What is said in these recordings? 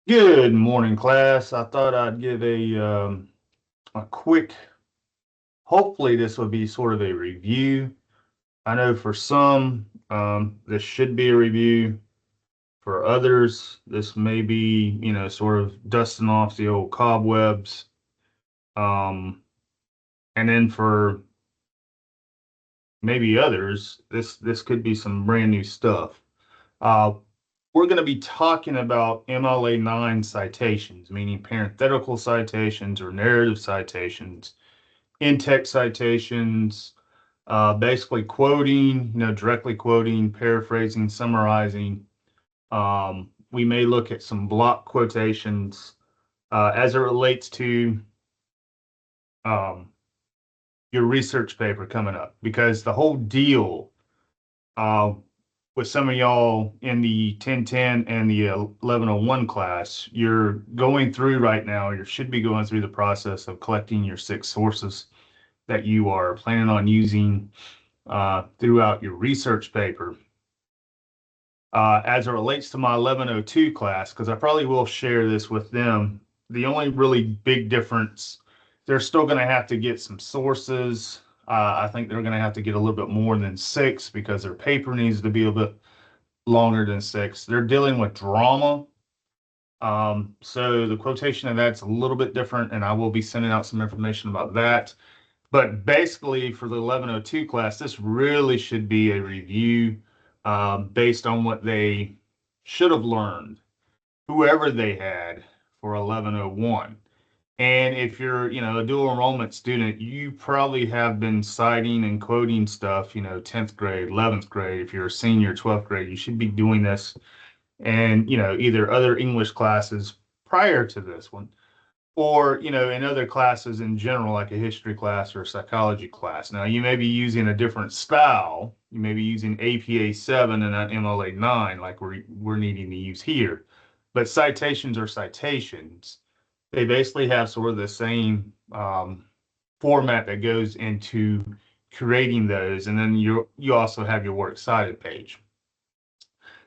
Good morning, class. I thought I'd give a quick, hopefully this will be sort of a review. I know for some, this should be a review. For others, this may be, sort of dusting off the old cobwebs. Um, and then for maybe others, this could be some brand new stuff. Uh, we're going to be talking about MLA 9 citations, meaning parenthetical citations or narrative citations, in-text citations, basically quoting, directly quoting, paraphrasing, summarizing. We may look at some block quotations as it relates to um, your research paper coming up, because the whole deal uh, with some of y'all in the 1010 and the 1101 class, you're going through right now, you should be going through the process of collecting your 6 sources that you are planning on using throughout your research paper. As it relates to my 1102 class, because I probably will share this with them, the only really big difference, they're still going to have to get some sources. I think they're going to have to get a little bit more than 6 because their paper needs to be a bit longer than 6. They're dealing with drama. So the quotation of that's a little bit different, and I will be sending out some information about that. But basically, for the 1102 class, this really should be a review based on what they should have learned, whoever they had for 1101. And if you're, a dual enrollment student, you probably have been citing and quoting stuff, 10th grade, 11th grade. If you're a senior, 12th grade, you should be doing this and, either other English classes prior to this one or in other classes in general, like a history class or a psychology class. Now, you may be using a different style. You may be using APA 7 and not MLA 9, like we're needing to use here. But citations are citations. They basically have sort of the same format that goes into creating those, and then you also have your works cited page.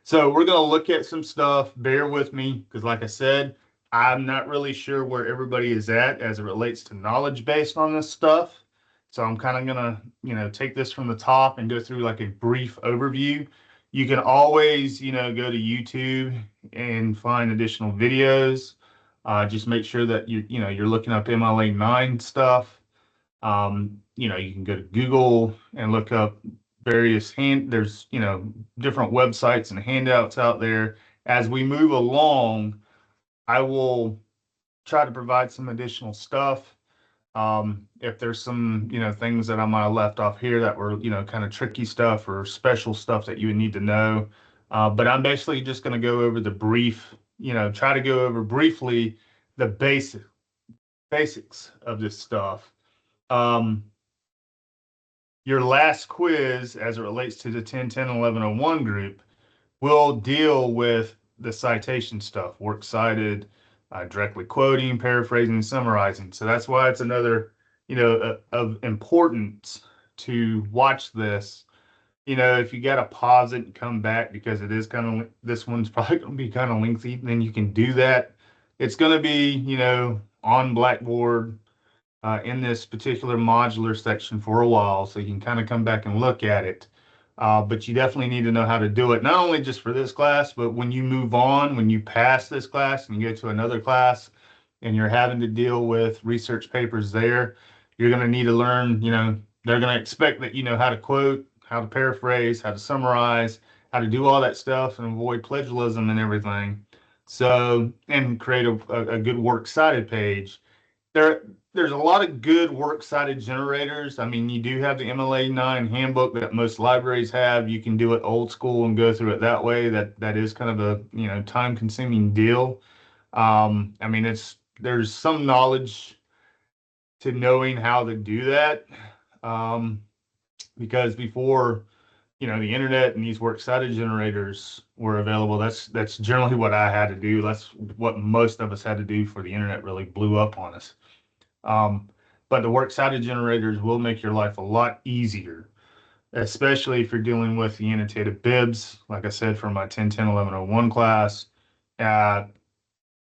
So we're going to look at some stuff. Bear with me because, like I said, I'm not really sure where everybody is at as it relates to knowledge based on this stuff. So I'm kind of going to, take this from the top and go through like a brief overview. You can always, go to YouTube and find additional videos. Just make sure that you're looking up MLA 9 stuff. You can go to Google and look up there's, different websites and handouts out there. As we move along, I will try to provide some additional stuff. If there's some, things that I might have left off here that were, kind of tricky stuff or special stuff that you would need to know. But I'm basically just going to go over the brief, try to go over briefly the basics of this stuff. Um, your last quiz, as it relates to the 1010 and 1101 group, will deal with the citation stuff, works cited, directly quoting, paraphrasing, summarizing. So that's why it's another, of importance to watch this. If you got to pause it and come back because it is kind of, this one's probably going to be kind of lengthy, then you can do that. It's going to be, on Blackboard in this particular modular section for a while, so you can kind of come back and look at it. But you definitely need to know how to do it, not only just for this class, but when you move on, when you pass this class and you go to another class and you're having to deal with research papers there, you're going to need to learn, they're going to expect that you know how to quote, how to paraphrase, how to summarize, how to do all that stuff and avoid plagiarism and everything. So, and create a good works cited page. There's a lot of good works cited generators. I mean, you do have the MLA 9 handbook that most libraries have. You can do it old school and go through it that way. That is kind of a time consuming deal. I mean, there's some knowledge to knowing how to do that, um, because before the internet and these works cited generators were available, that's generally what I had to do. That's what most of us had to do for the internet really blew up on us. Um, but the works cited generators will make your life a lot easier, especially if you're dealing with the annotated bibs. Like I said, for my 1010 1101 class, uh,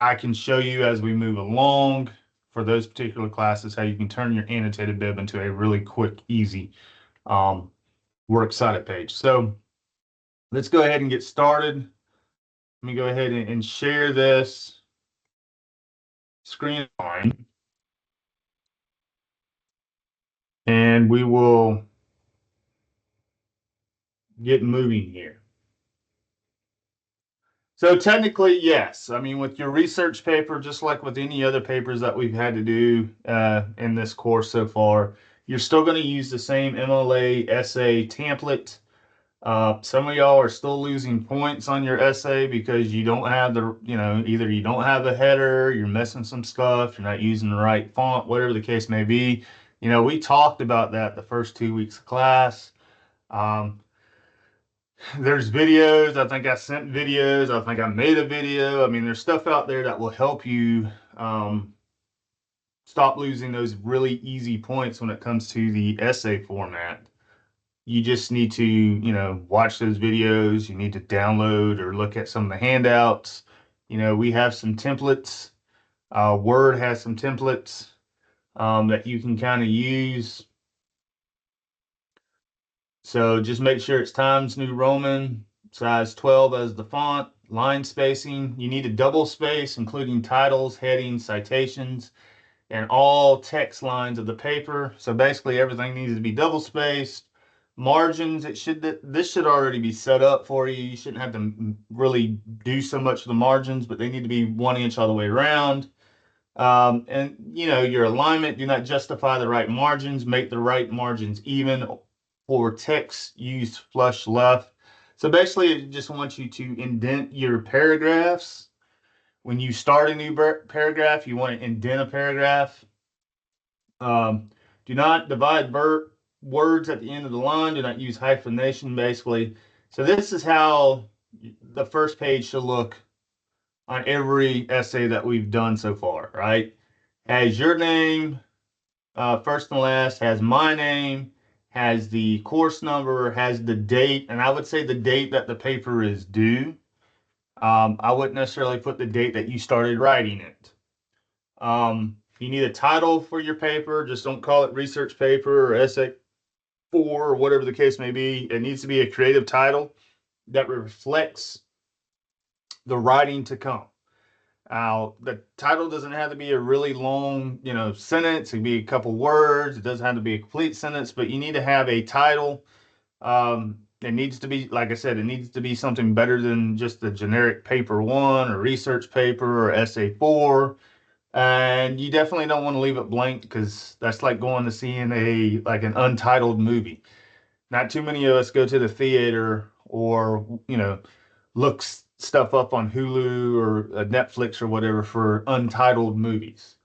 I can show you as we move along for those particular classes how you can turn your annotated bib into a really quick, easy works cited page. So let's go ahead and get started. Let me go ahead and share this screen line, and we will get moving here. So technically, yes. I mean, with your research paper, just like with any other papers that we've had to do in this course so far, you're still going to use the same MLA essay template. Some of y'all are still losing points on your essay because you don't have the, either you don't have a header, you're missing some stuff, you're not using the right font, whatever the case may be. We talked about that the first 2 weeks of class. There's videos. I think I sent videos. I think I made a video. I mean, there's stuff out there that will help you stop losing those really easy points when it comes to the essay format. You just need to, watch those videos. You need to download or look at some of the handouts. We have some templates. Word has some templates that you can kind of use. So just make sure it's Times New Roman, size 12 as the font, line spacing. You need a double space, including titles, headings, citations, and all text lines of the paper. So basically everything needs to be double spaced. Margins, this should already be set up for you. You shouldn't have to really do so much of the margins, but they need to be 1 inch all the way around. And your alignment, do not justify the right margins, make the right margins even. For text, use flush left. So basically, it just wants you to indent your paragraphs. When you start a new paragraph, you want to indent a paragraph. Do not divide words at the end of the line. Do not use hyphenation, basically. So this is how the first page should look on every essay that we've done so far, right? Has your name, first and last, has my name, has the course number, has the date, and I would say the date that the paper is due. I wouldn't necessarily put the date that you started writing it. You need a title for your paper. Just don't call it research paper or essay 4 or whatever the case may be. It needs to be a creative title that reflects the writing to come. The title doesn't have to be a really long, sentence. It can be a couple words. It doesn't have to be a complete sentence, but you need to have a title. It needs to be, like I said, it needs to be something better than just the generic paper 1 or research paper or essay 4. And you definitely don't want to leave it blank because that's like going to seeing an untitled movie. Not too many of us go to the theater or, look stuff up on Hulu or Netflix or whatever for untitled movies.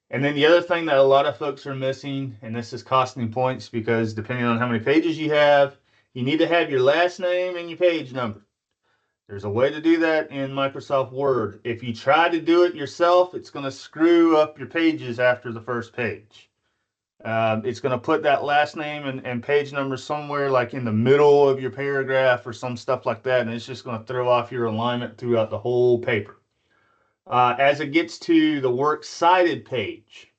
And then the other thing that a lot of folks are missing, and this is costing points because depending on how many pages you have, you need to have your last name and your page number. There's a way to do that in Microsoft Word. If you try to do it yourself, it's going to screw up your pages after the first page. It's going to put that last name and page number somewhere like in the middle of your paragraph or some stuff like that, and it's just going to throw off your alignment throughout the whole paper. As it gets to the works cited page,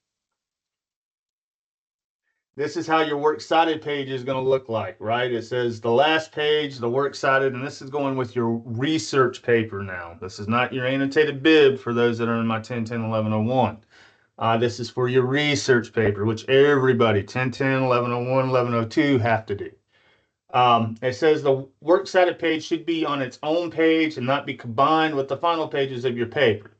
this is how your works cited page is going to look like, right? It says the last page, the works cited, and this is going with your research paper now. This is not your annotated bib for those that are in my 10, 10, 11, 01. This is for your research paper, which everybody, 10, 10, 11, 01, 11, 02 have to do. It says the works cited page should be on its own page and not be combined with the final pages of your paper.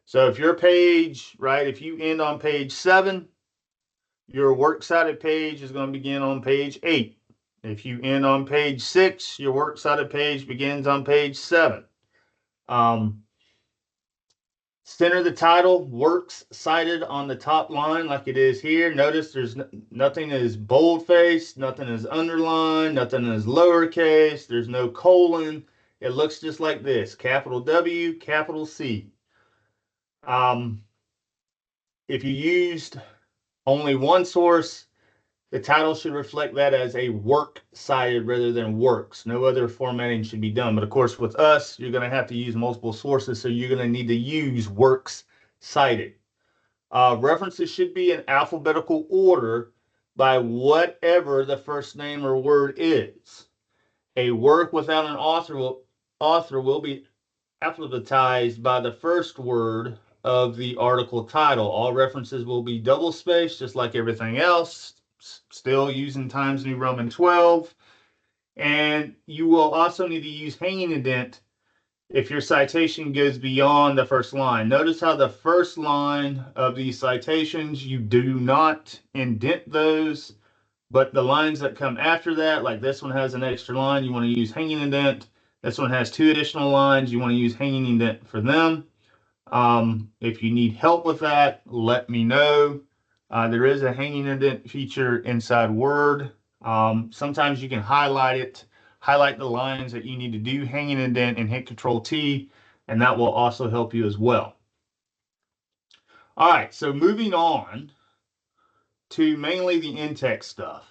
So if your page, right, if you end on page 7, your works cited page is going to begin on page 8. If you end on page 6, your works cited page begins on page 7. Center the title, works cited on the top line like it is here. Notice there's nothing is bold-faced, nothing is underlined, nothing is lowercase, there's no colon. It looks just like this, capital W, capital C. If you used only one source, The title should reflect that as a work cited rather than works. No other formatting should be done. But of course, with us, you're going to have to use multiple sources, so you're going to need to use works cited. References should be in alphabetical order by whatever the first name or word is. A work without an author will be alphabetized by the first word of the article title. All references will be double spaced, just like everything else, still using Times New Roman 12. And you will also need to use hanging indent if your citation goes beyond the first line. Notice how the first line of these citations, you do not indent those, but the lines that come after that, like this one has an extra line, you want to use hanging indent. This one has 2 additional lines, you want to use hanging indent for them. If you need help with that, let me know. There is a hanging indent feature inside Word. Sometimes you can highlight the lines that you need to do hanging indent, and hit Control T, and that will also help you as well. All right, so moving on to mainly the in-text stuff.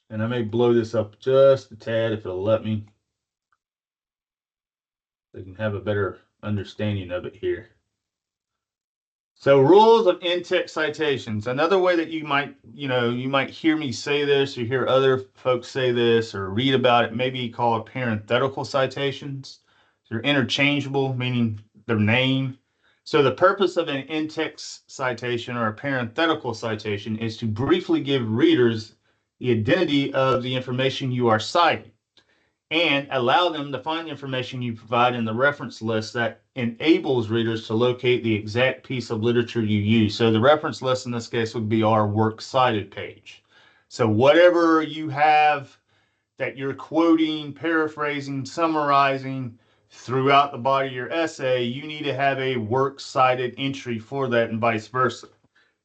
And I may blow this up just a tad if it'll let me. So you can have a better understanding of it here. So rules of in-text citations. Another way that you might hear me say this, or hear other folks say this, or read about it, maybe called parenthetical citations. They're interchangeable, meaning their name. So the purpose of an in-text citation or a parenthetical citation is to briefly give readers the identity of the information you are citing, and allow them to find the information you provide in the reference list that enables readers to locate the exact piece of literature you use. So the reference list in this case would be our works cited page. So whatever you have that you're quoting, paraphrasing, summarizing throughout the body of your essay, you need to have a works cited entry for that, and vice versa.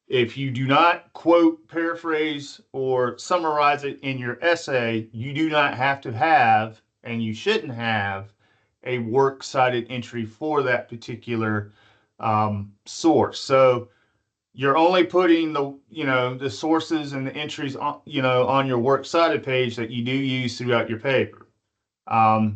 If you do not quote, paraphrase, or summarize it in your essay, you do not have to have, and you shouldn't have, a works cited entry for that particular source. So you're only putting the sources and the entries on your works cited page that you do use throughout your paper.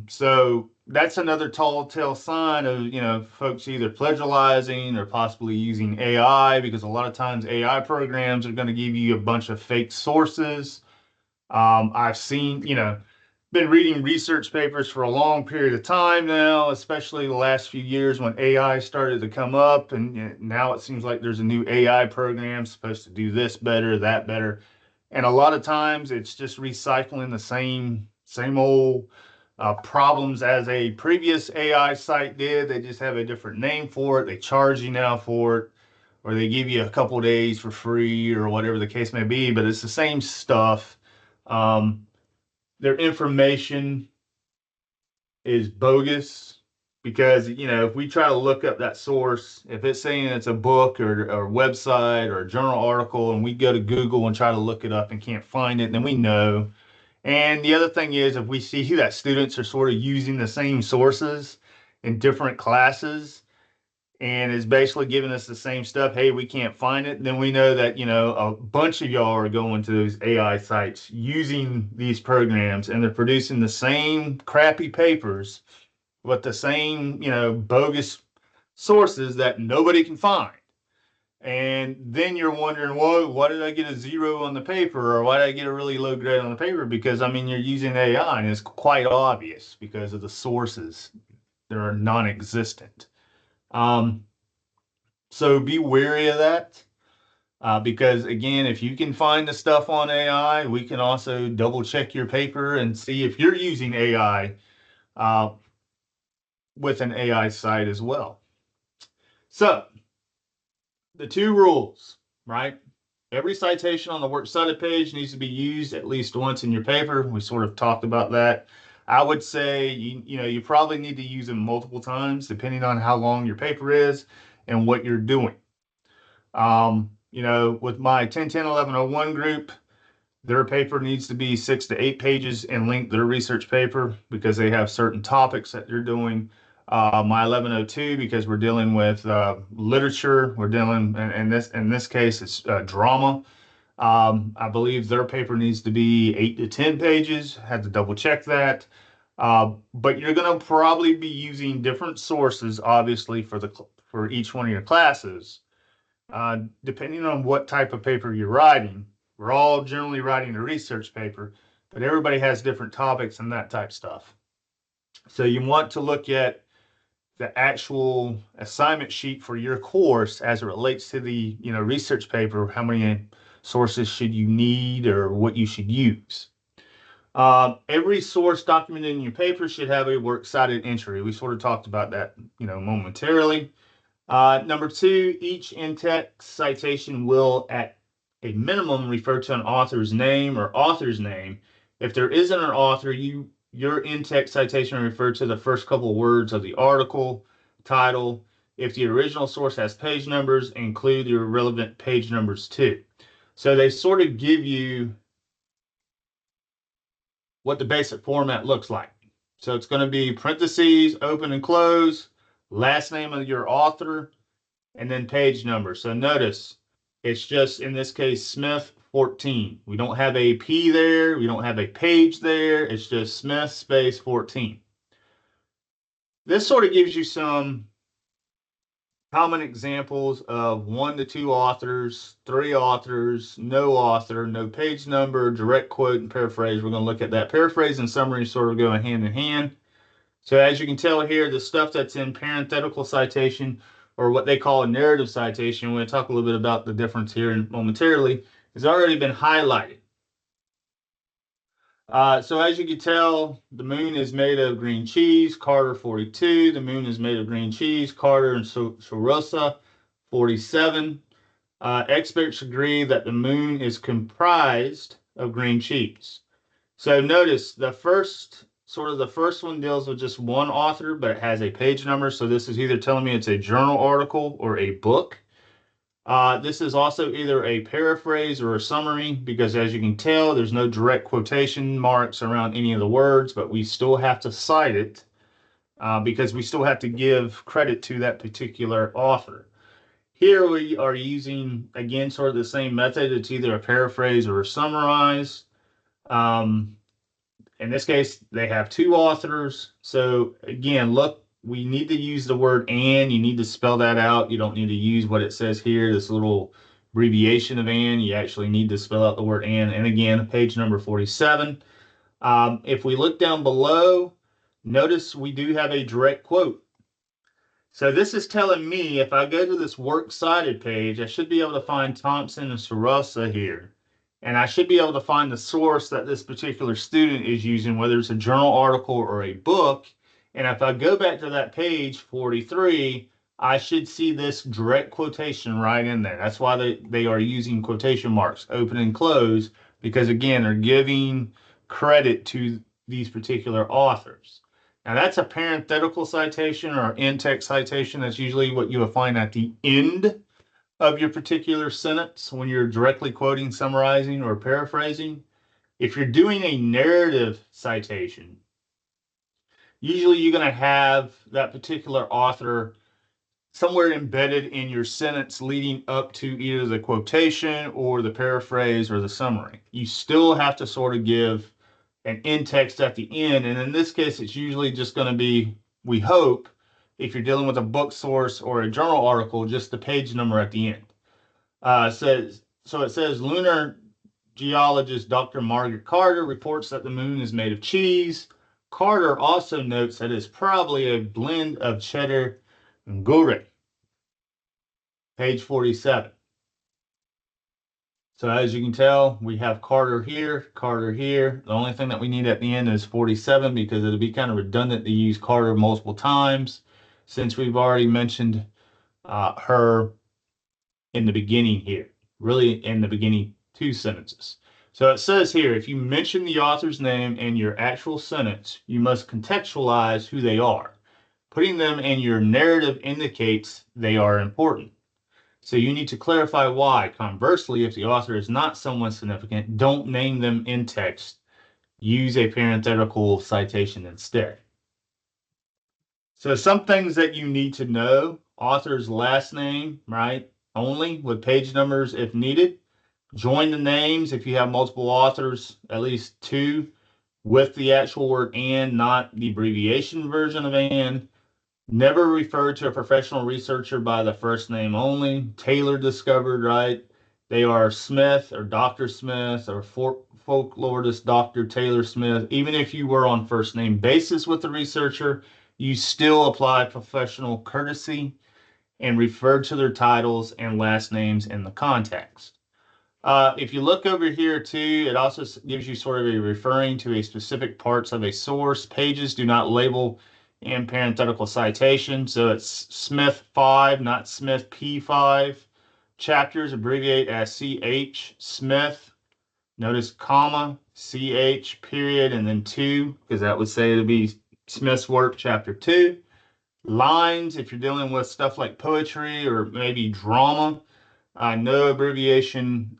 So that's another tall tale sign of folks either plagiarizing or possibly using AI, because a lot of times AI programs are going to give you a bunch of fake sources. I've been reading research papers for a long period of time now, especially the last few years when AI started to come up, and now it seems like there's a new AI program supposed to do this better, that better. And a lot of times it's just recycling the same old problems as a previous AI site did. They just have a different name for it. They charge you now for it, or they give you a couple days for free, or whatever the case may be, but it's the same stuff. Their information is bogus, because if we try to look up that source, if it's saying it's a book or a website or a journal article, and we go to Google and try to look it up and can't find it, then we know. And the other thing is, if we see that students are sort of using the same sources in different classes, and is basically giving us the same stuff, hey, we can't find it, then we know that, a bunch of y'all are going to those AI sites using these programs, and they're producing the same crappy papers with the same, bogus sources that nobody can find. And then you're wondering, well, why did I get a 0 on the paper, or why did I get a really low grade on the paper? Because, you're using AI, and it's quite obvious because of the sources. They're non-existent. So be wary of that, because, again, if you can find the stuff on AI, we can also double check your paper and see if you're using AI with an AI site as well. So the 2 rules, right? Every citation on the works cited page needs to be used at least once in your paper. We sort of talked about that. I would say you probably need to use them multiple times, depending on how long your paper is and what you're doing. With my 10-10-11-01 group, their paper needs to be 6 to 8 pages in length, their research paper, because they have certain topics that they're doing. My 1102 because we're dealing with literature. We're dealing in this case it's drama. I believe their paper needs to be 8 to 10 pages. Had to double check that. But you're going to probably be using different sources, obviously, for each one of your classes, depending on what type of paper you're writing. We're all generally writing a research paper, but everybody has different topics and that type stuff. So you want to look at the actual assignment sheet for your course as it relates to the research paper. How many sources should you need or what you should use? Every source documented in your paper should have a works cited entry. We sort of talked about that, momentarily. Number two, each in-text citation will, at a minimum, refer to an author's name or author's name. If there isn't an author, your in-text citation will refer to the first couple of words of the article, title. If the original source has page numbers, include your relevant page numbers too. So they sort of give you what the basic format looks like. So it's going to be parentheses, open and close, last name of your author, and then page number. So notice it's just, in this case, Smith 14. We don't have a P there. We don't have a page there. It's just Smith space 14. This sort of gives you some common examples of 1 to 2 authors, 3 authors, no author, no page number, direct quote, and paraphrase. We're going to look at that. Paraphrase and summary sort of go hand in hand. So as you can tell here, the stuff that's in parenthetical citation, or what they call a narrative citation, we're going to talk a little bit about the difference here momentarily, has already been highlighted. So as you can tell, the moon is made of green cheese, Carter 42. The moon is made of green cheese, Carter and Sorosa 47. Experts agree that the moon is comprised of green cheese. So notice the first one deals with just one author, but it has a page number. So this is either telling me it's a journal article or a book. This is also either a paraphrase or a summary, because as you can tell, there's no direct quotation marks around any of the words, but we still have to cite it because we still have to give credit to that particular author. Here we are using, again, sort of the same method. It's either a paraphrase or a summarize. In this case, they have 2 authors. So again, look, we need to use the word and. You need to spell that out. You don't need to use what it says here, this little abbreviation of and. You actually need to spell out the word and. And again, page number 47. If we look down below, notice we do have a direct quote. So this is telling me if I go to this works cited page, I should be able to find Thompson and Sorosa here. And I should be able to find the source that this particular student is using, whether it's a journal article or a book. And if I go back to that page 43, I should see this direct quotation right in there. That's why they are using quotation marks, open and close, because again, they're giving credit to these particular authors. Now that's a parenthetical citation or in-text citation. That's usually what you will find at the end of your particular sentence when you're directly quoting, summarizing, or paraphrasing. If you're doing a narrative citation, usually you're going to have that particular author somewhere embedded in your sentence leading up to either the quotation or the paraphrase or the summary. You still have to sort of give an in-text at the end. And in this case, it's usually just going to be, we hope, if you're dealing with a book source or a journal article, just the page number at the end. So it says lunar geologist Dr. Margaret Carter reports that the moon is made of cheese. Carter also notes that it's probably a blend of cheddar and Gruyere. Page 47. So as you can tell, we have Carter here, Carter here. The only thing that we need at the end is 47, because it'll be kind of redundant to use Carter multiple times since we've already mentioned her in the beginning here, really in the beginning 2 sentences. So it says here, if you mention the author's name in your actual sentence, you must contextualize who they are. Putting them in your narrative indicates they are important. So you need to clarify why. Conversely, if the author is not someone significant, don't name them in text. Use a parenthetical citation instead. So some things that you need to know: author's last name, right? Only with page numbers if needed. Join the names if you have multiple authors, at least two, with the actual word and, not the abbreviation version of and. Never refer to a professional researcher by the first name only. Taylor discovered, right? They are Smith or Dr. Smith or folklorist Dr. Taylor Smith. Even if you were on first name basis with the researcher, you still apply professional courtesy and refer to their titles and last names in the context. If you look over here too, it also gives you sort of a referring to a specific parts of a source. Pages do not label in parenthetical citation. So it's Smith 5, not Smith P5. Chapters abbreviate as CH, Smith. Notice comma, CH, period, and then 2, because that would say it'll be Smith's work, chapter 2. Lines, if you're dealing with stuff like poetry or maybe drama, no abbreviation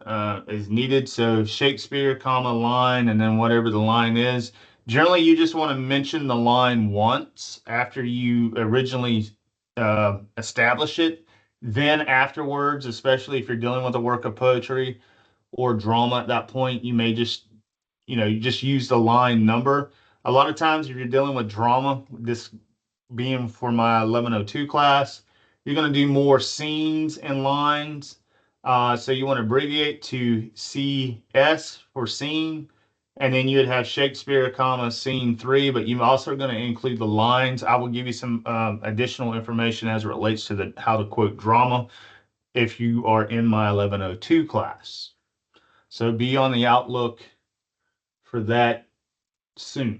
is needed. So Shakespeare, comma, line, and then whatever the line is. Generally, you just want to mention the line once after you originally establish it. Then afterwards, especially if you're dealing with a work of poetry or drama at that point, you may just, you just use the line number. A lot of times, if you're dealing with drama, this being for my 1102 class, you're going to do more scenes and lines. So you want to abbreviate to CS for scene, and then you would have Shakespeare, comma, scene 3, but you're also going to include the lines. I will give you some additional information as it relates to how to quote drama if you are in my 1102 class. So be on the outlook for that soon.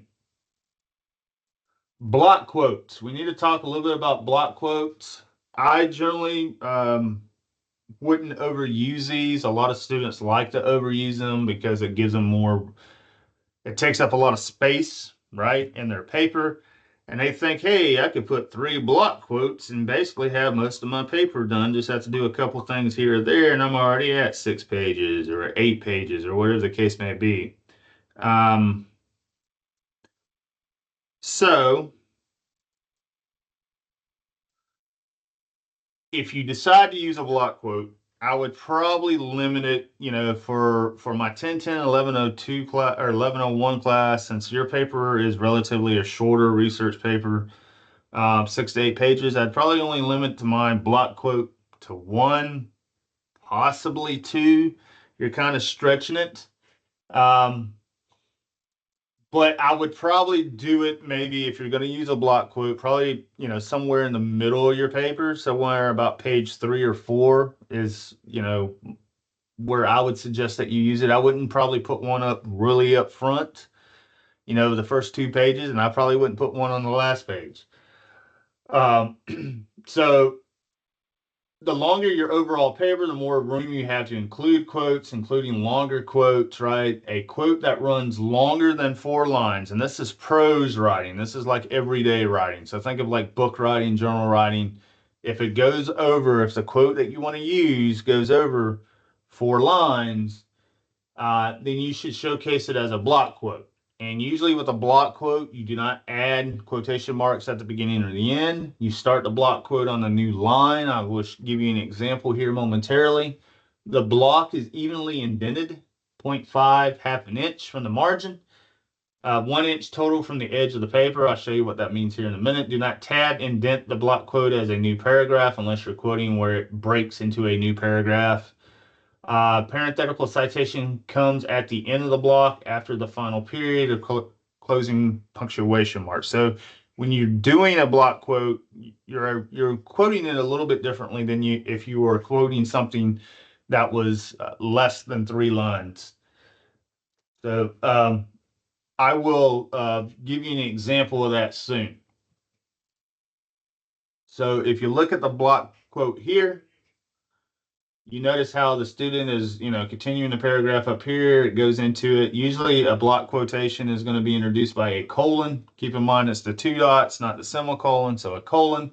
Block quotes. We need to talk a little bit about block quotes. I generally wouldn't overuse these. A lot of students like to overuse them because it gives them it takes up a lot of space, right, in their paper. And they think, hey, I could put 3 block quotes and basically have most of my paper done. Just have to do a couple things here or there, and I'm already at 6 pages or 8 pages or whatever the case may be. So if you decide to use a block quote, I would probably limit it, for my 1010, 1102 class or 1101 class, since your paper is relatively a shorter research paper, 6 to 8 pages, I'd probably only limit to my block quote to 1, possibly 2. You're kind of stretching it. But I would probably do it, maybe if you're going to use a block quote, probably, somewhere in the middle of your paper, somewhere about page 3 or 4 is, where I would suggest that you use it. I wouldn't probably put one up really up front, the first 2 pages, and I probably wouldn't put one on the last page. So the longer your overall paper, the more room you have to include quotes, including longer quotes, right? A quote that runs longer than 4 lines, and this is prose writing. This is like everyday writing. So think of like book writing, journal writing. If the quote that you want to use goes over 4 lines, then you should showcase it as a block quote. And usually with a block quote, you do not add quotation marks at the beginning or the end. You start the block quote on the new line. I will give you an example here momentarily. The block is evenly indented, 0.5, half an inch from the margin. 1 inch total from the edge of the paper. I'll show you what that means here in a minute. Do not tab indent the block quote as a new paragraph unless you're quoting where it breaks into a new paragraph. Parenthetical citation comes at the end of the block after the final period or closing punctuation mark. So when you're doing a block quote, you're quoting it a little bit differently than if you were quoting something that was less than 3 lines. So I will give you an example of that soon. So if you look at the block quote here, you notice how the student is, continuing the paragraph up here. It goes into it. Usually a block quotation is going to be introduced by a colon. Keep in mind it's the 2 dots, not the semicolon, so a colon.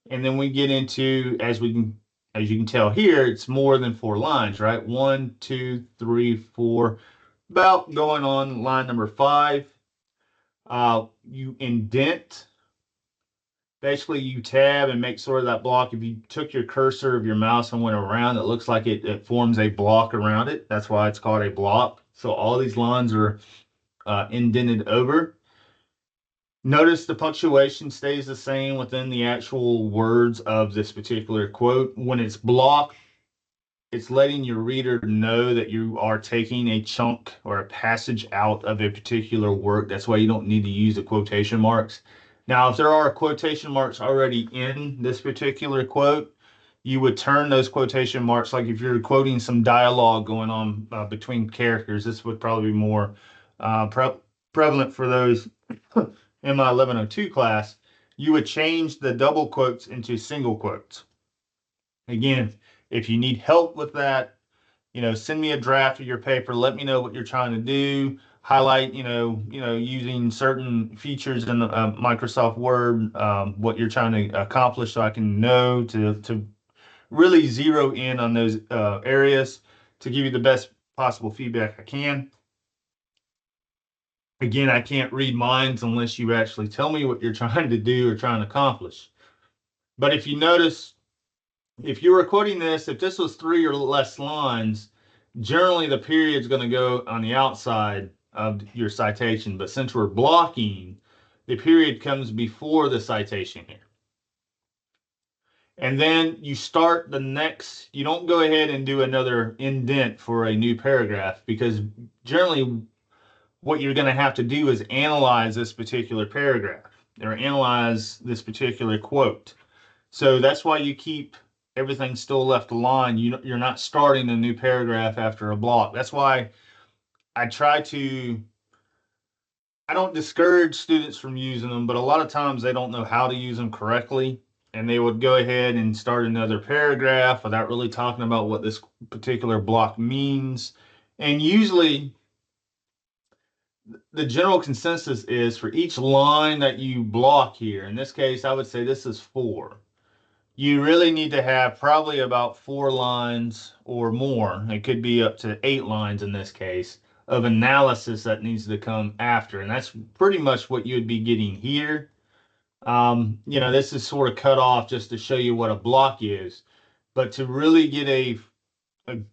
And then we get into, as you can tell here, it's more than 4 lines, right? 1, 2, 3, 4, about going on line number 5. You indent basically you tab and make sort of that block. If you took your cursor of your mouse and went around, it looks like it forms a block around it. That's why it's called a block. So all these lines are indented over. Notice the punctuation stays the same within the actual words of this particular quote. When it's blocked, it's letting your reader know that you are taking a chunk or a passage out of a particular work. That's why you don't need to use the quotation marks. Now, if there are quotation marks already in this particular quote, you would turn those quotation marks, like if you're quoting some dialogue going on between characters, this would probably be more prevalent for those in my 1102 class. You would change the double quotes into single quotes. Again, if you need help with that, send me a draft of your paper. Let me know what you're trying to do. Highlight, using certain features in the, Microsoft Word, what you're trying to accomplish, so I can know to really zero in on those areas to give you the best possible feedback I can. Again, I can't read minds unless you actually tell me what you're trying to do or trying to accomplish. But if you notice, if you were quoting this, if this was 3 or less lines, generally the period is going to go on the outside of your citation. But since we're blocking, the period comes before the citation here. And then you start the next, you don't go ahead and do another indent for a new paragraph, because generally what you're going to have to do is analyze this particular paragraph or analyze this particular quote. So that's why you keep everything still left aligned. You're not starting a new paragraph after a block. That's why I try to, I don't discourage students from using them, but a lot of times they don't know how to use them correctly. And they would go ahead and start another paragraph without really talking about what this particular block means. And usually the general consensus is for each line that you block here, in this case, I would say this is 4. You really need to have probably about 4 lines or more. It could be up to 8 lines in this case of analysis that needs to come after. And that's pretty much what you'd be getting here. This is sort of cut off just to show you what a block is. But to really get a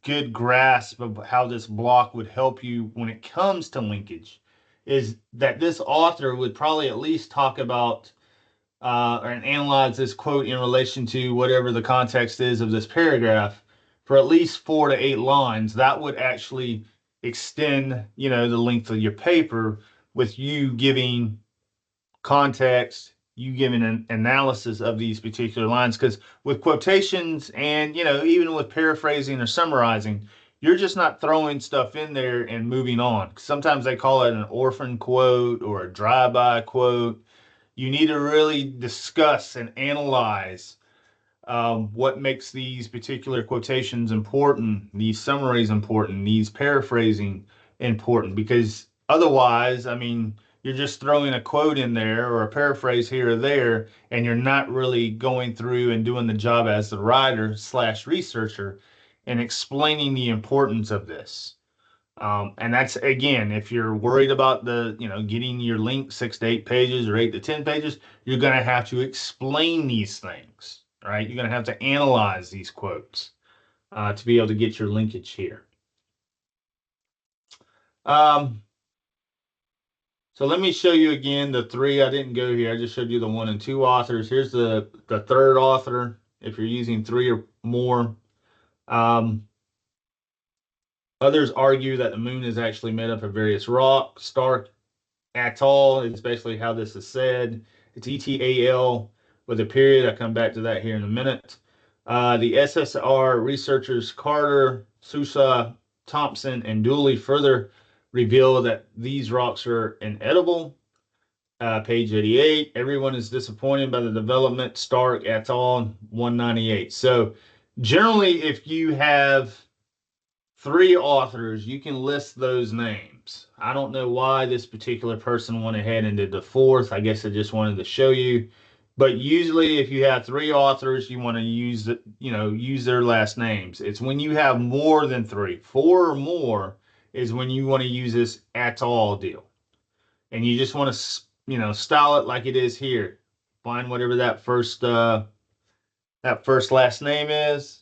good grasp of how this block would help you when it comes to linkage is that this author would probably at least talk about and analyze this quote in relation to whatever the context is of this paragraph for at least 4 to 8 lines. That would actually extend, the length of your paper with you giving context, you giving an analysis of these particular lines. Because with quotations and, even with paraphrasing or summarizing, you're just not throwing stuff in there and moving on. Sometimes they call it an orphan quote or a drive-by quote. You need to really discuss and analyze what makes these particular quotations important, these summaries important, these paraphrasing important, because otherwise, I mean, you're just throwing a quote in there or a paraphrase here or there, and you're not really going through and doing the job as the writer slash researcher and explaining the importance of this. And that's, again, if you're worried about getting your link 6 to 8 pages or 8 to 10 pages, you're going to have to explain these things, right? You're going to have to analyze these quotes to be able to get your linkage here. So let me show you again the 3. I didn't go here. I just showed you the 1 and 2 authors. Here's the third author if you're using 3 or more. Others argue that the moon is actually made up of various rocks. Stark atoll is basically how this is said. It's ETAL with a period. I'll come back to that here in a minute. The SSR researchers Carter, Sousa, Thompson, and Dooley further reveal that these rocks are inedible. Page 88. Everyone is disappointed by the development. Stark et al. 198. So generally, if you have 3 authors, you can list those names. I don't know why this particular person went ahead and did the 4th. I guess I just wanted to show you. But usually if you have 3 authors, you want to use their last names. It's when you have more than 3, 4 or more is when you want to use this at all deal. And you just want to, style it like it is here. find whatever that first last name is,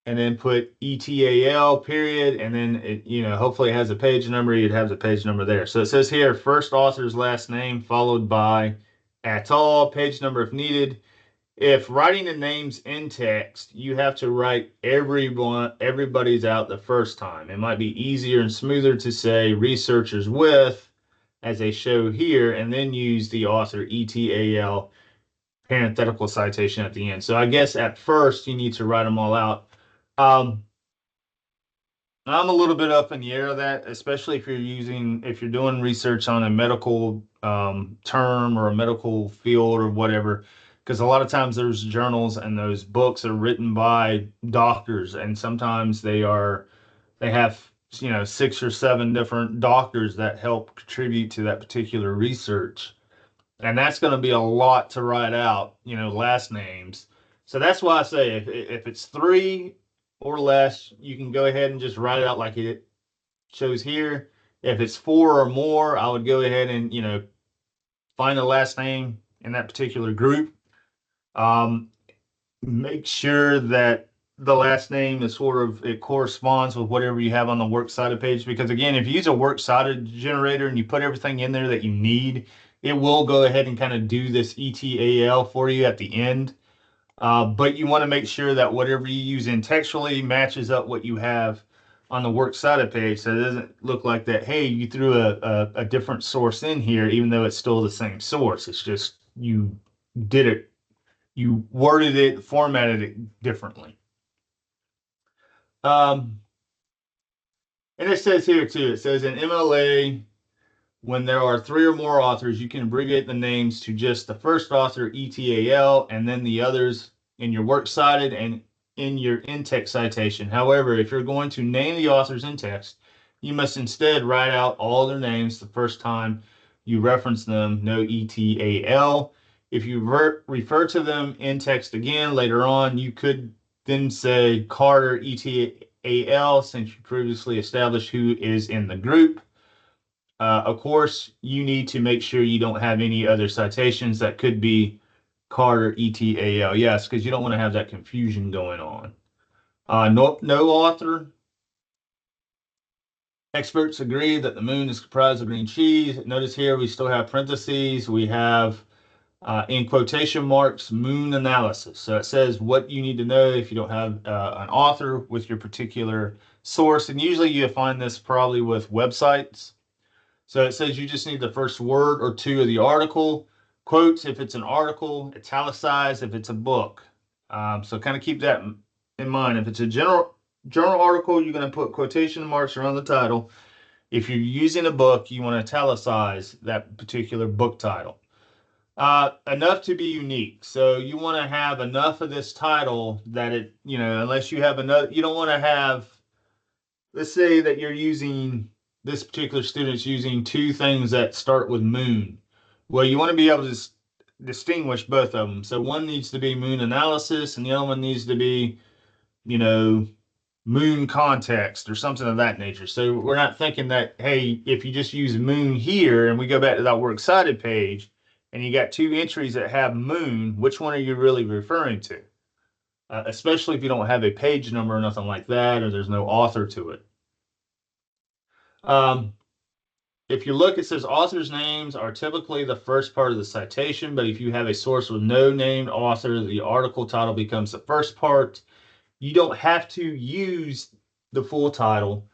and then put ETAL period, and then hopefully it has a page number. You'd have the page number there. So it says here first author's last name followed by at all, page number if needed. If writing the names in text, you have to write everybody's out the first time. It might be easier and smoother to say researchers with, as they show here, and then use the author ETAL parenthetical citation at the end. So I guess at first you need to write them all out. Um, I'm a little bit up in the air of that, especially if you're doing research on a medical term or a medical field or whatever, because a lot of times there's journals and those books are written by doctors, and sometimes they have 6 or 7 different doctors that help contribute to that particular research. And that's going to be a lot to write out, last names. So that's why I say if it's 3 or less, you can go ahead and just write it out like it shows here. If it's 4 or more, I would go ahead and, find the last name in that particular group. Make sure that the last name is it corresponds with whatever you have on the works cited page. Because again, if you use a works cited generator and you put everything in there that you need, it will go ahead and kind of do this ETAL for you at the end. But you want to make sure that whatever you use in textually matches up what you have on the works cited page. So it doesn't look like that, hey, you threw a different source in here, even though it's still the same source. It's just you worded it, formatted it differently. And it says here too, it says in MLA, when there are 3 or more authors, you can abbreviate the names to just the first author, ETAL, and then the others in your works cited and in your in-text citation. However, if you're going to name the authors in text, you must instead write out all their names the first time you reference them, no ETAL. If you refer to them in text again later on, you could then say Carter ETAL, since you previously established who is in the group. Of course, you need to make sure you don't have any other citations that could be Carter ETAL. Yes, because you don't want to have that confusion going on. No author. Experts agree that the moon is comprised of green cheese. Notice here we still have parentheses. We have in quotation marks moon analysis. So it says what you need to know if you don't have an author with your particular source. And usually you find this probably with websites. So it says you just need the first word or 2 of the article, quotes if it's an article, italicized if it's a book. So kind of keep that in mind. If it's a journal article, you're going to put quotation marks around the title. If you're using a book, you want to italicize that particular book title. Enough to be unique. So you want to have enough of this title that it, unless you have another, you don't want to have, let's say that this particular student's using 2 things that start with moon. Well, you want to be able to distinguish both of them. So one needs to be moon analysis and the other one needs to be, moon context or something of that nature. So we're not thinking that, hey, if you just use moon here and we go back to that works cited page and you got 2 entries that have moon, which one are you really referring to? Especially if you don't have a page number or nothing like that, or there's no author to it. If you look, it says authors' names are typically the first part of the citation, but if you have a source with no named author, the article title becomes the first part. You don't have to use the full title.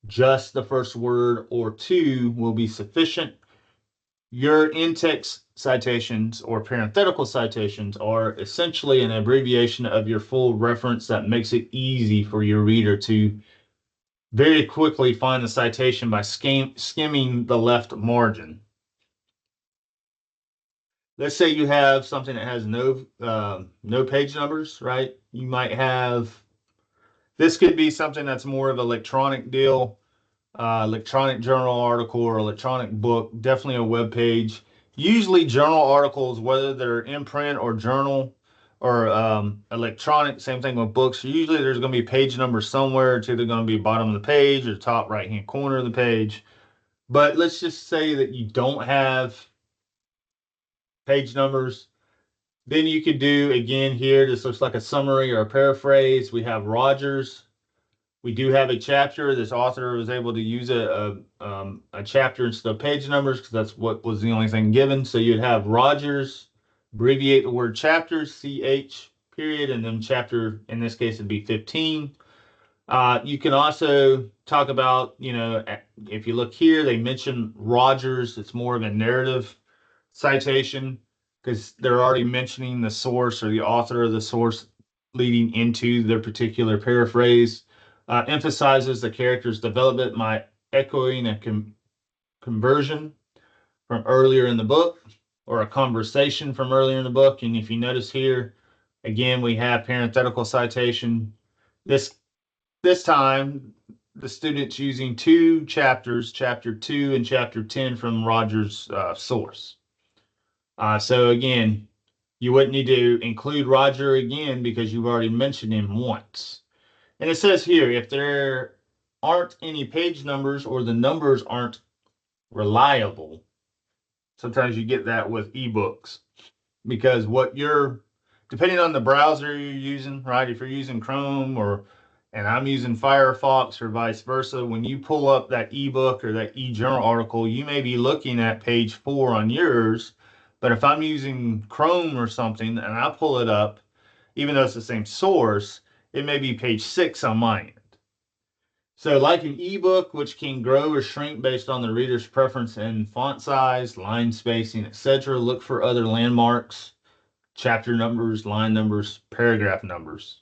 Just the first word or 2 will be sufficient. Your in-text citations or parenthetical citations are essentially an abbreviation of your full reference that makes it easy for your reader to very quickly find the citation by skimming the left margin. Let's say you have something that has no page numbers, right? You might have, this could be something that's more of an electronic deal, electronic journal article or electronic book, definitely a web page. Usually journal articles, whether they're in print or journal or electronic, same thing with books. Usually there's going to be page number somewhere. It's either going to be bottom of the page or top right-hand corner of the page. But let's just say that you don't have page numbers. Then you could do again here, this looks like a summary or a paraphrase. We have Rogers. We do have a chapter. This author was able to use a chapter instead of page numbers because that's what was the only thing given. So you'd have Rogers, abbreviate the word chapters, CH period, and then chapter, in this case, it'd be 15. You can also talk about, if you look here, they mention Rogers. It's more of a narrative citation because they're already mentioning the source or the author of the source leading into their particular paraphrase. Emphasizes the character's development by echoing a conversion from earlier in the book or a conversation from earlier in the book. And if you notice here, again, we have parenthetical citation. This time, the student's using two chapters, chapter 2 and chapter 10 from Roger's source. So again, you wouldn't need to include Roger again because you've already mentioned him once. And it says here, if there aren't any page numbers or the numbers aren't reliable, sometimes you get that with ebooks because depending on the browser you're using, right? If you're using Chrome and I'm using Firefox or vice versa, when you pull up that ebook or that e-journal article, you may be looking at page 4 on yours. But if I'm using Chrome or something and I pull it up, even though it's the same source, it may be page 6 on my end. So like an ebook, which can grow or shrink based on the reader's preference in font size, line spacing, etc., look for other landmarks, chapter numbers, line numbers, paragraph numbers.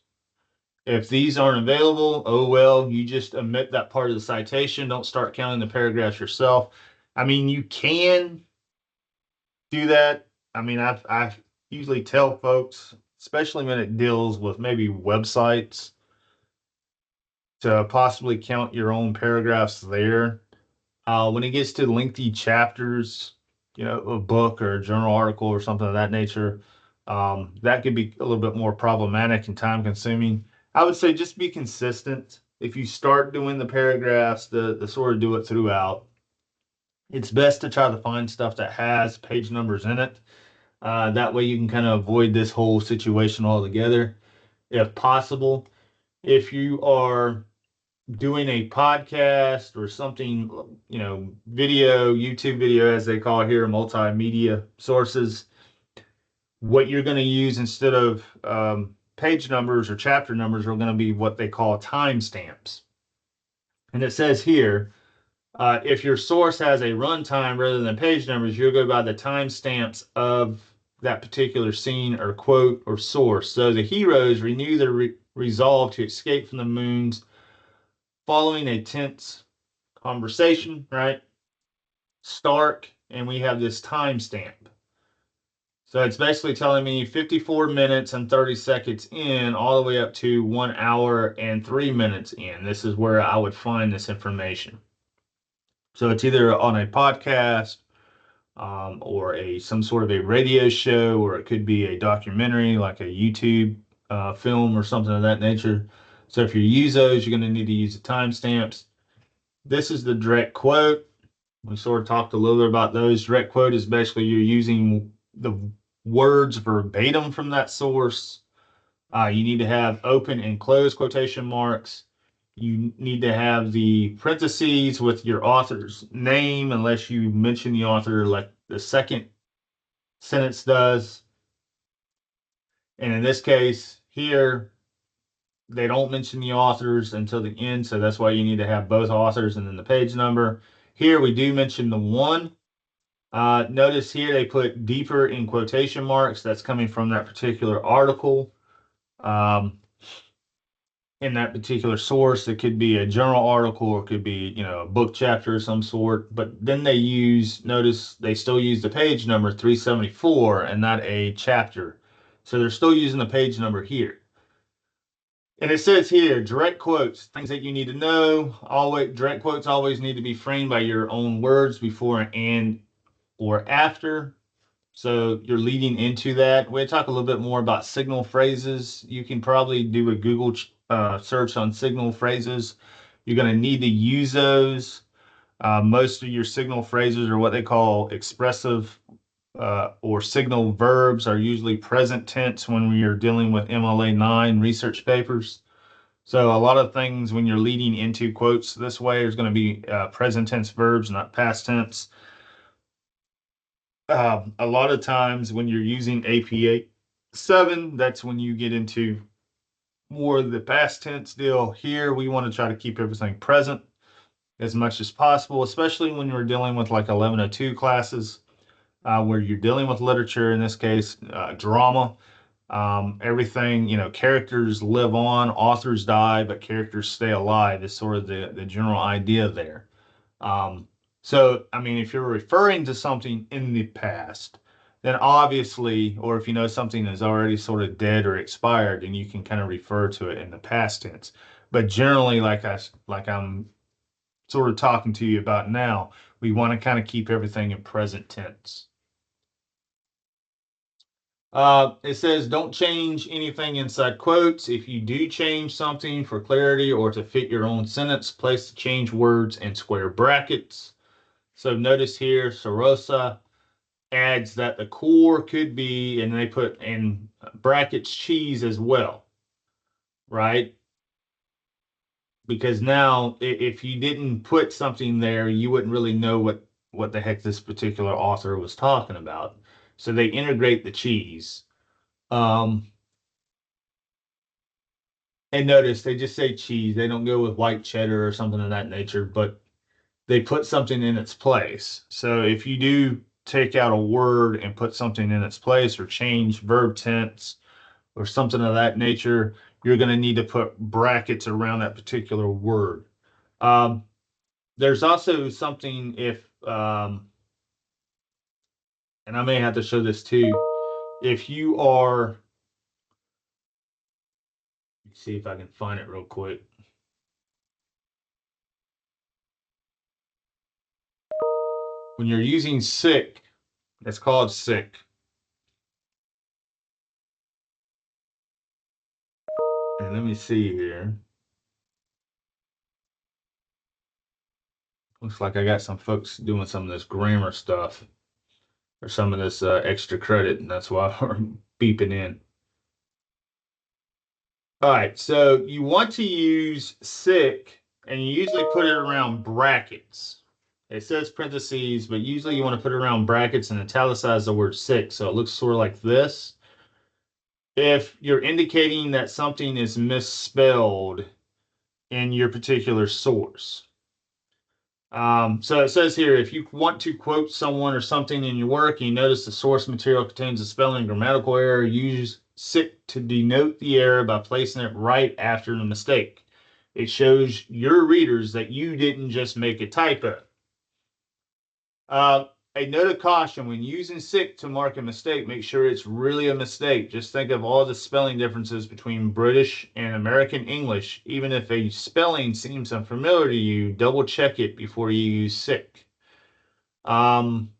If these aren't available, oh well, you just omit that part of the citation. Don't start counting the paragraphs yourself. I mean, you can do that. I mean, I usually tell folks, especially when it deals with maybe websites, to possibly count your own paragraphs there. When it gets to lengthy chapters, a book or a journal article or something of that nature, that could be a little bit more problematic and time consuming. I would say just be consistent. If you start doing the paragraphs, the sort of do it throughout. It's best to try to find stuff that has page numbers in it. That way you can kind of avoid this whole situation altogether, if possible. If you are doing a podcast or something, video, YouTube video, as they call it here, multimedia sources, what you're going to use instead of page numbers or chapter numbers are going to be what they call timestamps. And it says here, if your source has a runtime rather than page numbers, you'll go by the timestamps of that particular scene or quote or source. So the heroes renew their resolve to escape from the moons following a tense conversation, right? Stark, and we have this timestamp. So it's basically telling me 54 minutes and 30 seconds in, all the way up to 1 hour and 3 minutes in. This is where I would find this information. So it's either on a podcast or some sort of a radio show, or it could be a documentary like a YouTube film or something of that nature. So if you use those, you're going to need to use the timestamps. This is the direct quote. We sort of talked a little bit about those. Direct quote is basically you're using the words verbatim from that source. You need to have open and closed quotation marks. You need to have the parentheses with your author's name, unless you mention the author like the second sentence does. And in this case here, they don't mention the authors until the end, so that's why you need to have both authors and then the page number. Here we do mention the one. Notice here they put deeper in quotation marks. That's coming from that particular article. In that particular source, it could be a journal article or it could be, a book chapter of some sort. But then notice they still use the page number 374 and not a chapter. So they're still using the page number here. And it says here, direct quotes, things that you need to know. Direct quotes always need to be framed by your own words before and or after. So you're leading into that. We'll talk a little bit more about signal phrases. You can probably do a Google search on signal phrases. You're going to need to use those. Most of your signal phrases are what they call expressive or signal verbs are usually present tense when we are dealing with MLA 9 research papers. So a lot of things when you're leading into quotes this way is going to be present tense verbs, not past tense. A lot of times when you're using APA 7, that's when you get into more of the past tense deal. Here, we want to try to keep everything present as much as possible, especially when you're dealing with like 1102 classes, where you're dealing with literature, in this case, drama. Everything, characters live on, authors die, but characters stay alive is sort of the general idea there. Um, so, I mean, if you're referring to something in the past, then obviously, or if you know something is already sort of dead or expired, then you can kind of refer to it in the past tense. But generally, like I'm sort of talking to you about now, we want to kind of keep everything in present tense. It says don't change anything inside quotes. If you do change something for clarity or to fit your own sentence, place the change words in square brackets. So notice here, Sorosa adds that the core could be, and they put in brackets cheese as well, right? Because now, if you didn't put something there, you wouldn't really know what the heck this particular author was talking about. So they integrate the cheese. Um, and notice they just say cheese. They don't go with white cheddar or something of that nature, but they put something in its place. So if you do take out a word and put something in its place or change verb tense or something of that nature, you're going to need to put brackets around that particular word. Um, there's also something and I may have to show this too, if you are, let's see if I can find it real quick. When you're using sick, it's called sick. And let me see here. Looks like I got some folks doing some of this grammar stuff or some of this extra credit, and that's why we're beeping in. All right, so you want to use sick, and you usually put it around brackets. It says parentheses, but usually you want to put it around brackets and italicize the word sick, so it looks sort of like this. If you're indicating that something is misspelled in your particular source. So it says here, if you want to quote someone or something in your work, and you notice the source material contains a spelling or grammatical error, use sick to denote the error by placing it right after the mistake. It shows your readers that you didn't just make a typo. A note of caution, when using sick to mark a mistake, make sure it's really a mistake. Just think of all the spelling differences between British and American English. Even if a spelling seems unfamiliar to you, double check it before you use sick. Um,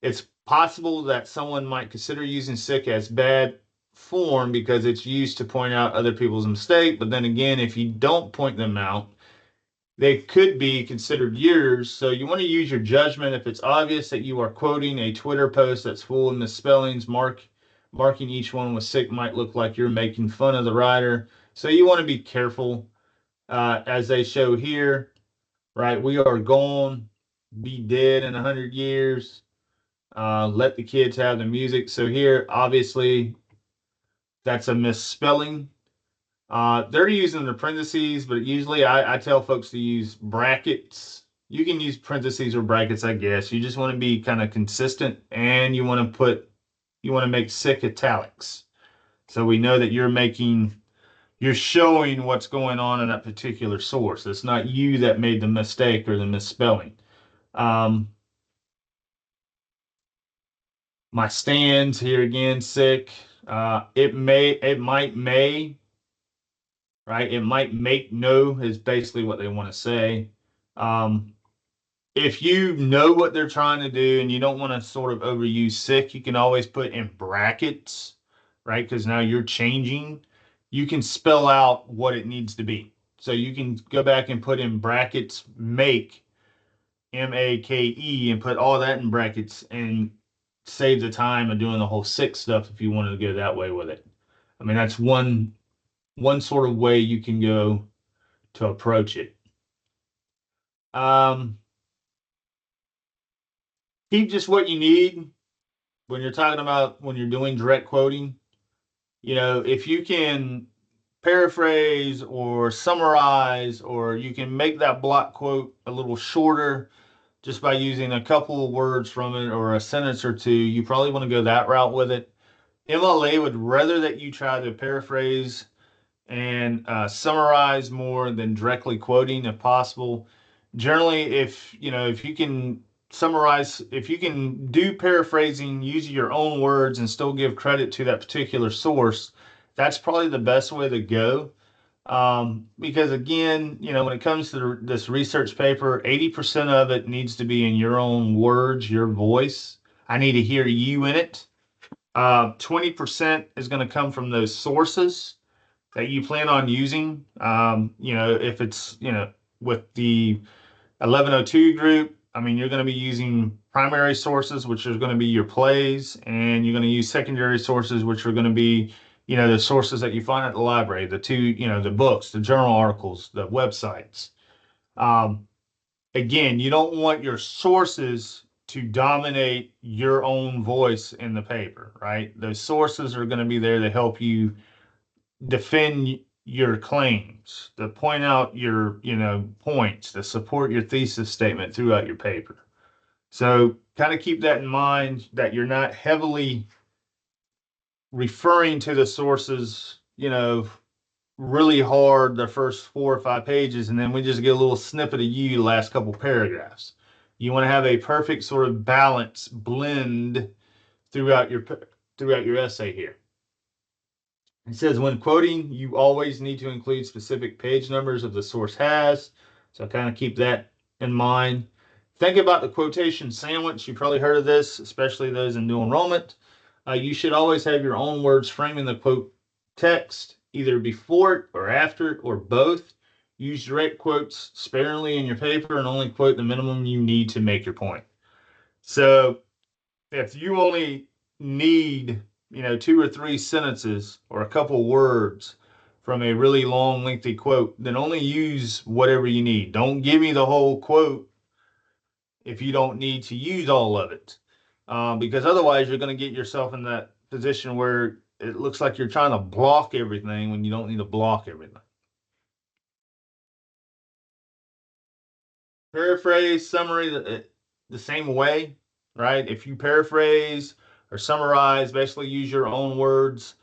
it's possible that someone might consider using sick as bad form because it's used to point out other people's mistake. But then again, if you don't point them out, they could be considered yours. So you want to use your judgment. If it's obvious that you are quoting a Twitter post that's full of misspellings, marking each one with sick might look like you're making fun of the writer. So you want to be careful, as they show here, right? We are gone, be dead in 100 years. Let the kids have the music. So here, obviously, that's a misspelling. They're using the parentheses, but usually I tell folks to use brackets. You can use parentheses or brackets, I guess. You just want to be kind of consistent, and you want to make sick italics. So we know that you're showing what's going on in that particular source. It's not you that made the mistake or the misspelling. Um, my stands here again, sick. It might, right? It might make no is basically what they want to say. Um, if you know what they're trying to do and you don't want to sort of overuse sick, you can always put in brackets, right? Because now you're changing. You can spell out what it needs to be. So you can go back and put in brackets, make, MAKE, and put all that in brackets. And save the time of doing the whole six stuff if you wanted to go that way with it. I mean, that's one sort of way you can go to approach it. Um, Keep just what you need when you're talking about when you're doing direct quoting. If you can paraphrase or summarize, or you can make that block quote a little shorter just by using a couple of words from it or a sentence or two, you probably want to go that route with it. MLA would rather that you try to paraphrase and summarize more than directly quoting if possible. Generally, if you can summarize, if you can do paraphrasing using your own words and still give credit to that particular source, that's probably the best way to go. Because again, when it comes to this research paper, 80% of it needs to be in your own words, your voice. I need to hear you in it. 20% is going to come from those sources that you plan on using. If it's, with the 1102 group, I mean, you're going to be using primary sources, which are going to be your plays, and you're going to use secondary sources, which are going to be, the sources that you find at the library, the two, the books, the journal articles, the websites. Um, Again, you don't want your sources to dominate your own voice in the paper, right? Those sources are going to be there to help you defend your claims, to point out your, points, to support your thesis statement throughout your paper. So kind of keep that in mind that you're not heavily referring to the sources, really hard the first 4 or 5 pages, and then we just get a little snippet of you the last couple paragraphs. You want to have a perfect sort of balance blend throughout your essay here. It says when quoting, you always need to include specific page numbers of the source has. So kind of keep that in mind. Think about the quotation sandwich. You've probably heard of this, especially those in new enrollment. You should always have your own words framing the quote text, either before it or after it or both. Use direct quotes sparingly in your paper and only quote the minimum you need to make your point. So if you only need, 2 or 3 sentences or a couple words from a really long, lengthy quote, then only use whatever you need. Don't give me the whole quote if you don't need to use all of it. Because otherwise, you're going to get yourself in that position where it looks like you're trying to block everything when you don't need to block everything. Paraphrase, summary, the same way, right? If you paraphrase or summarize, basically use your own words.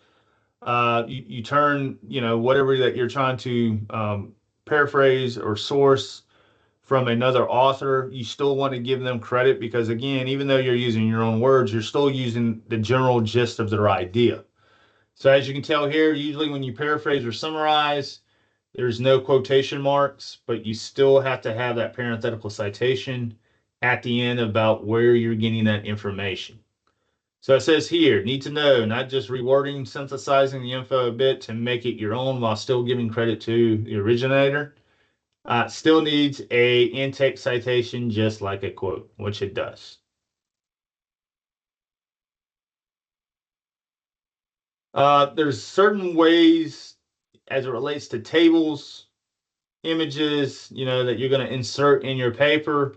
You turn, whatever that you're trying to paraphrase or source from another author, you still want to give them credit because, again, even though you're using your own words, you're still using the general gist of their idea. So as you can tell here, usually when you paraphrase or summarize, there's no quotation marks, but you still have to have that parenthetical citation at the end about where you're getting that information. So it says here, need to know, not just rewording, synthesizing the info a bit to make it your own while still giving credit to the originator. Still needs a in-text citation just like a quote, which it does. There's certain ways as it relates to tables, images, that you're going to insert in your paper.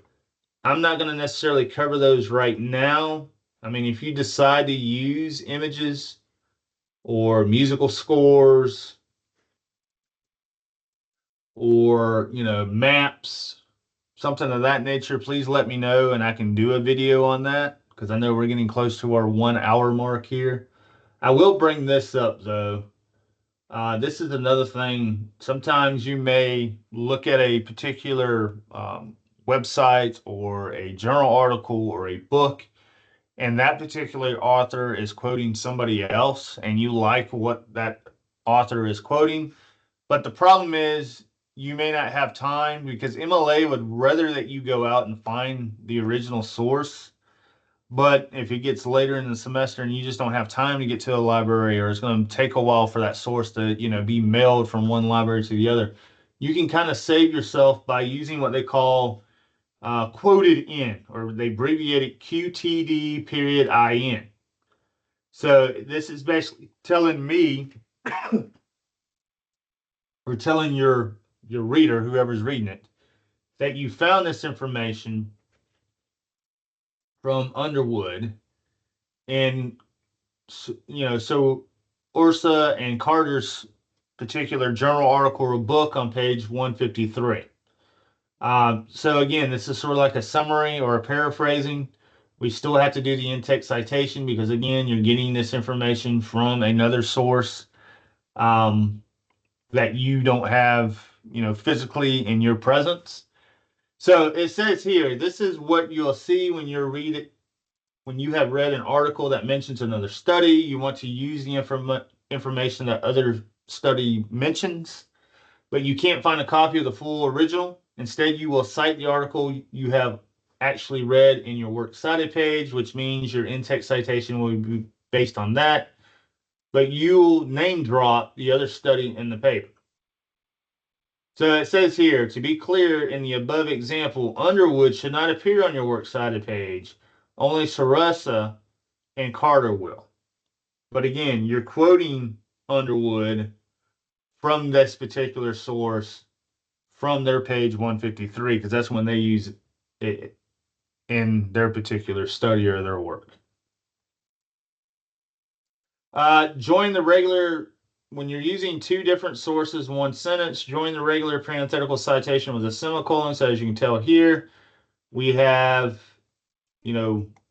I'm not going to necessarily cover those right now. I mean, if you decide to use images or musical scores or, maps, something of that nature, please let me know and I can do a video on that because I know we're getting close to our 1 hour mark here. I will bring this up though. This is another thing. Sometimes you may look at a particular website or a journal article or a book, and that particular author is quoting somebody else, and you like what that author is quoting. But the problem is you may not have time because MLA would rather that you go out and find the original source. But if it gets later in the semester and you just don't have time to get to a library, or it's going to take a while for that source to, be mailed from one library to the other, you can kind of save yourself by using what they call quoted in, or they abbreviate it QTD period IN. So this is basically telling me, or telling your reader, whoever's reading it, that you found this information from Underwood, and so Ursa and Carter's particular journal article or book on page 153. So again, this is sort of like a summary or a paraphrasing. We still have to do the in-text citation because again, you're getting this information from another source that you don't have, physically in your presence. So it says here, this is what you'll see when you read it. When you have read an article that mentions another study, you want to use the information that other study mentions, but you can't find a copy of the full original. Instead, you will cite the article you have actually read in your works cited page, which means your in-text citation will be based on that, but you'll name drop the other study in the paper. So it says here, to be clear, in the above example, Underwood should not appear on your works cited page. Only Sarasa and Carter will. But again, you're quoting Underwood from this particular source from their page 153, because that's when they use it in their particular study or their work. Join the regular, when you're using two different sources, one sentence, join the regular parenthetical citation with a semicolon. So as you can tell here, we have,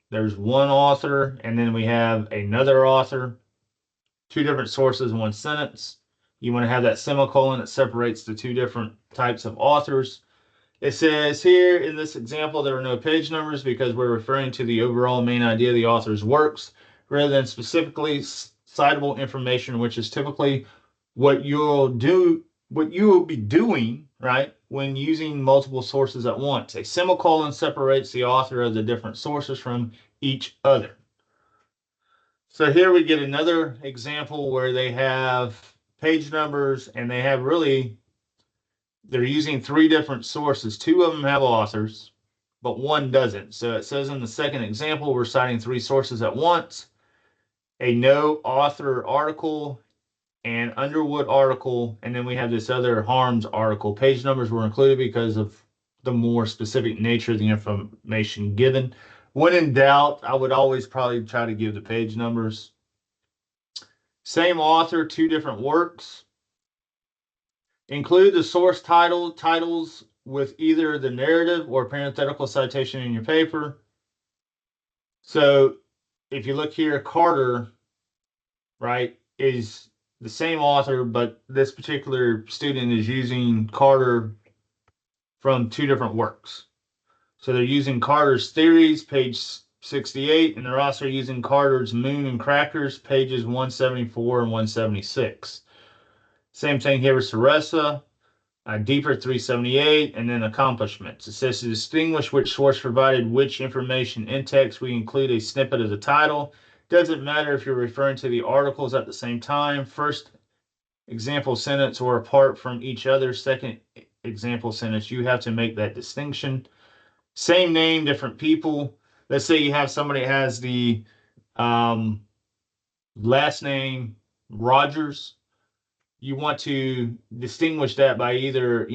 there's one author and then we have another author, two different sources, one sentence. You want to have that semicolon that separates the two different types of authors. It says here in this example, there are no page numbers because we're referring to the overall main idea of the author's works rather than specifically citable information, which is typically what you will be doing, right, when using multiple sources at once. A semicolon separates the author of the different sources from each other. So here we get another example where they have page numbers and they have they're using three different sources. Two of them have authors, but one doesn't. So it says in the second example, we're citing three sources at once, a no author article, an Underwood article, and then we have this other Harms article. Page numbers were included because of the more specific nature of the information given. When in doubt, I would always probably try to give the page numbers. Same author, two different works. Include the source titles with either the narrative or parenthetical citation in your paper. So if you look here, Carter, right, is the same author, but this particular student is using Carter from two different works. So they're using Carter's Theories, page 68, and they're also using Carter's Moon and Crackers, pages 174 and 176. Same thing here with Sarasa, Deeper 378, and then Accomplishments. It says to distinguish which source provided which information in text, we include a snippet of the title. Doesn't matter if you're referring to the articles at the same time, first example sentence or apart from each other, second example sentence, you have to make that distinction. Same name, different people. Let's say you have somebody that has the last name Rogers. You want to distinguish that by either,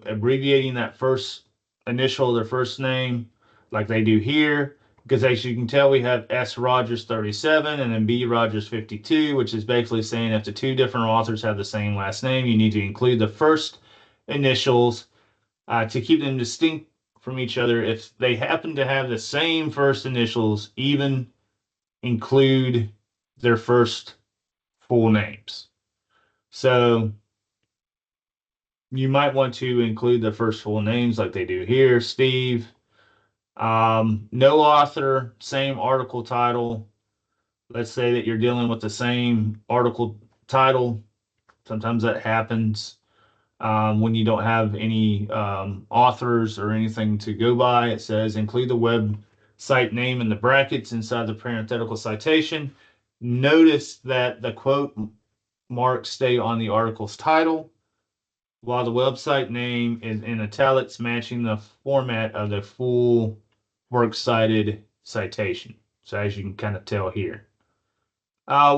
abbreviating that first initial of their first name, like they do here, because as you can tell, we have S. Rogers 37 and then B. Rogers 52, which is basically saying if the two different authors have the same last name, you need to include the first initials to keep them distinct from each other. If they happen to have the same first initials, even include their first full names. So you might want to include the first full names like they do here, Steve. No author, same article title. Let's say that you're dealing with the same article title. Sometimes that happens when you don't have any authors or anything to go by. It says include the website name in the brackets inside the parenthetical citation. Notice that the quote marks stay on the article's title. while the website name is in italics, matching the format of the full works cited citation. So as you can kind of tell here.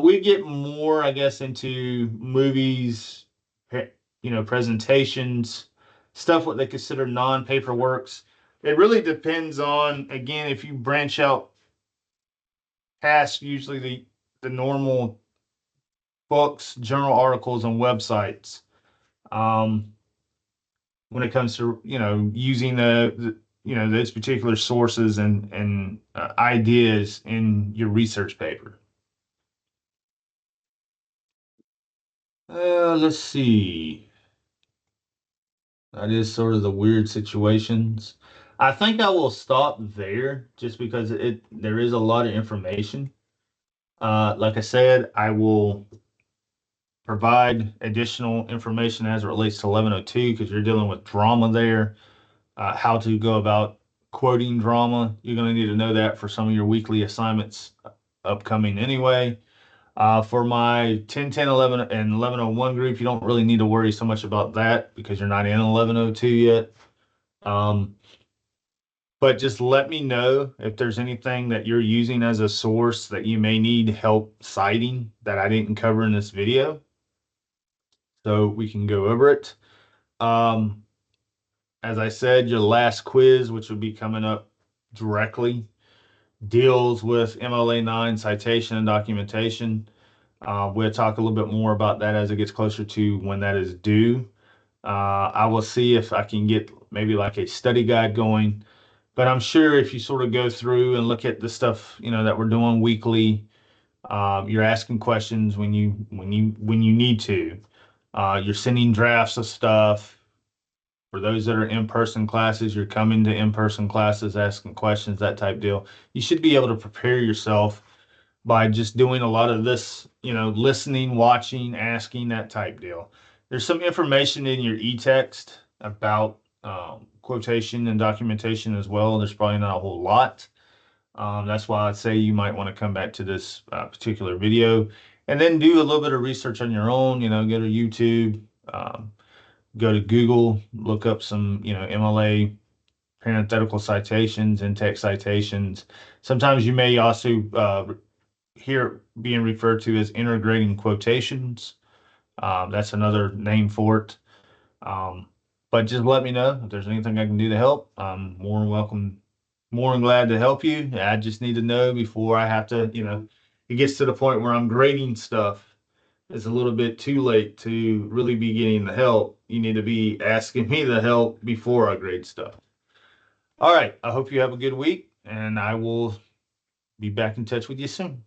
We get more, I guess, into movies, presentations, stuff what they consider non-paper works. It really depends on, again, if you branch out past usually the normal books, journal articles, and websites. Um, when it comes to using those particular sources and ideas in your research paper. Let's see. That is sort of the weird situations. I think I will stop there just because there is a lot of information. Like I said, I will provide additional information as it relates to 1102 because you're dealing with drama there. How to go about quoting drama. You're going to need to know that for some of your weekly assignments upcoming anyway. For my 10, 10, 11, and 1101 group, you don't really need to worry so much about that because you're not in 1102 yet. But just let me know if there's anything that you're using as a source that you may need help citing that I didn't cover in this video, so we can go over it. Um, as I said, your last quiz, which will be coming up directly, deals with MLA 9 citation and documentation. We'll talk a little bit more about that as it gets closer to when that is due. I will see if I can get maybe like a study guide going. But I'm sure if you sort of go through and look at the stuff, that we're doing weekly, you're asking questions when you need to. You're sending drafts of stuff. For those that are in-person classes, you're coming to in-person classes, asking questions, that type deal. You should be able to prepare yourself by just doing a lot of this, listening, watching, asking, that type deal. There's some information in your e-text about quotation and documentation as well. There's probably not a whole lot. That's why I'd say you might want to come back to this particular video and then do a little bit of research on your own, go to YouTube, go to Google, look up some, MLA parenthetical citations and text citations. Sometimes you may also hear being referred to as integrating quotations. That's another name for it. Um, but just let me know if there's anything I can do to help. I'm more than welcome, more than glad to help you. I just need to know before I have to, it gets to the point where I'm grading stuff. It's a little bit too late to really be getting the help. You need to be asking me the help before I grade stuff. All right. I hope you have a good week, and I will be back in touch with you soon.